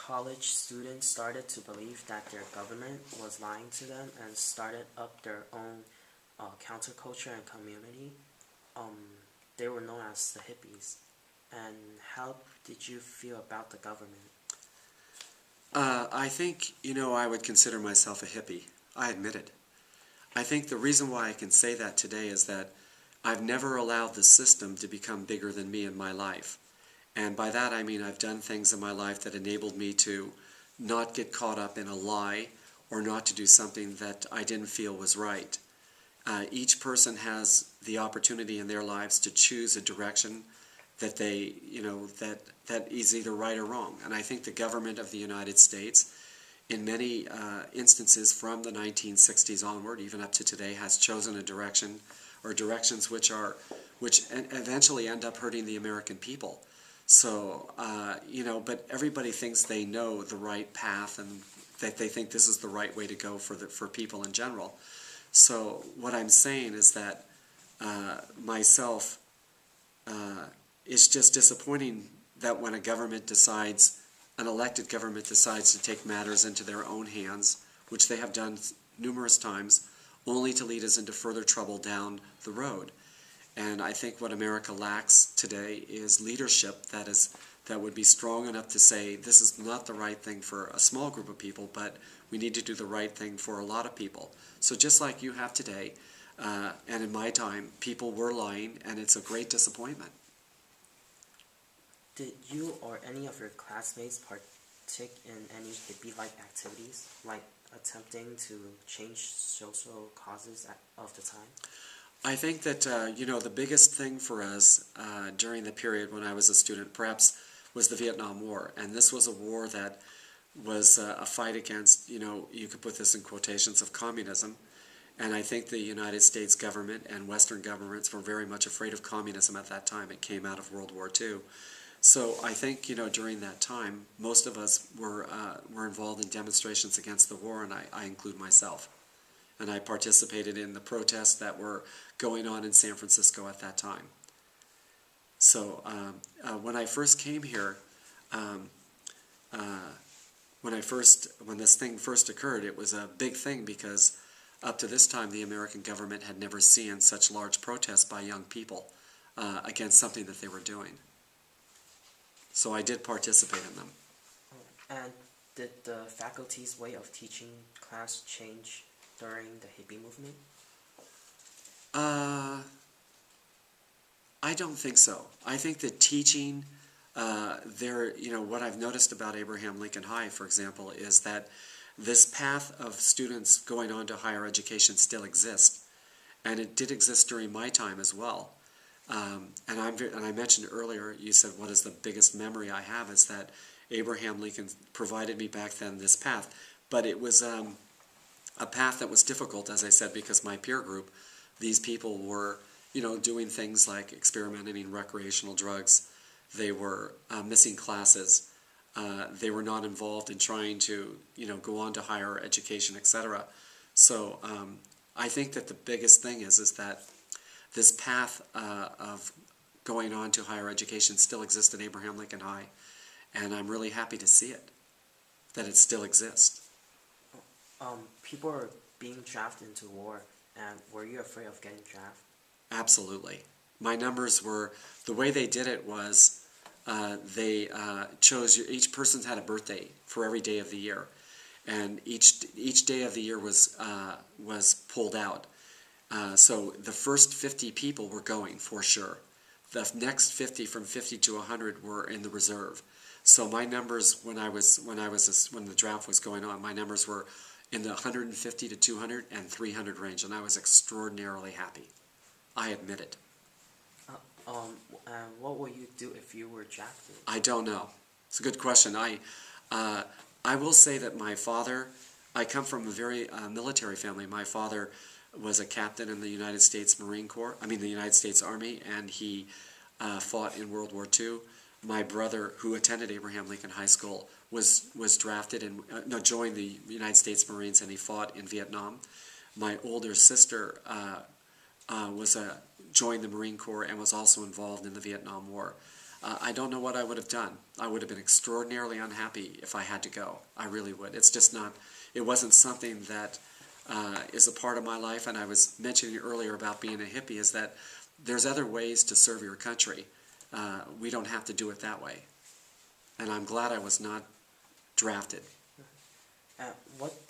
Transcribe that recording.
college students started to believe that their government was lying to them and started up their own counterculture and community. Um, they were known as the hippies. And how did you feel about the government? I think, I would consider myself a hippie. I admit it. I think the reason why I can say that today is that I've never allowed the system to become bigger than me in my life. And by that I mean I've done things in my life that enabled me to not get caught up in a lie or not to do something that I didn't feel was right. Each person has the opportunity in their lives to choose a direction that they, that is either right or wrong. And I think the government of the United States, in many instances from the 1960s onward, even up to today, has chosen a direction or directions which eventually end up hurting the American people. So, but everybody thinks they know the right path and that they think this is the right way to go for people in general. So what I'm saying is that myself, it's just disappointing that when an elected government decides to take matters into their own hands, which they have done numerous times, only to lead us into further trouble down the road. And I think what America lacks today is leadership that would be strong enough to say this is not the right thing for a small group of people, but we need to do the right thing for a lot of people. So just like you have today, and in my time, people were lying, and it's a great disappointment. Did you or any of your classmates partake in any hippie-like activities, like attempting to change social causes of the time? I think that, the biggest thing for us during the period when I was a student perhaps was the Vietnam War. And this was a war that was a fight against, you could put this in quotations, of communism. And I think the United States government and Western governments were very much afraid of communism at that time. It came out of World War II. So I think, during that time, most of us were involved in demonstrations against the war, and I include myself. And I participated in the protests that were going on in San Francisco at that time. So when I first came here, when this thing first occurred, it was a big thing because up to this time the American government had never seen such large protests by young people against something that they were doing. So I did participate in them. And did the faculty's way of teaching class change during the hippie movement? I don't think so. I think that teaching, what I've noticed about Abraham Lincoln High, for example, is that this path of students going on to higher education still exists. And it did exist during my time as well. And I mentioned earlier, you said, what is the biggest memory I have, is that Abraham Lincoln provided me back then this path. But it was a path that was difficult, as I said, because my peer group, these people were, doing things like experimenting in recreational drugs. They were missing classes. They were not involved in trying to, go on to higher education, etc. So I think that the biggest thing is that this path of going on to higher education still exists at Abraham Lincoln High, and I'm really happy to see it, that it still exists. People are being drafted into war, and were you afraid of getting drafted? Absolutely. My numbers were, the way they did it was they chose, each person had a birthday for every day of the year, and each day of the year was pulled out. So the first 50 people were going for sure. The next 50, from 50 to 100, were in the reserve. So my numbers when the draft was going on, my numbers were in the 150 to 200 and 300 range, and I was extraordinarily happy. I admit it. What will you do if you were drafted? I don't know. It's a good question. I will say that my father, I come from a very military family. My father was a captain in the United States the United States Army, and he fought in World War II. My brother, who attended Abraham Lincoln High School, was drafted and joined the United States Marines, and he fought in Vietnam. My older sister joined the Marine Corps and was also involved in the Vietnam War. I don't know what I would have done. I would have been extraordinarily unhappy if I had to go. I really would. It's just not, it wasn't something that is a part of my life. And I was mentioning earlier about being a hippie is that there's other ways to serve your country. We don't have to do it that way. And I'm glad I was not drafted. What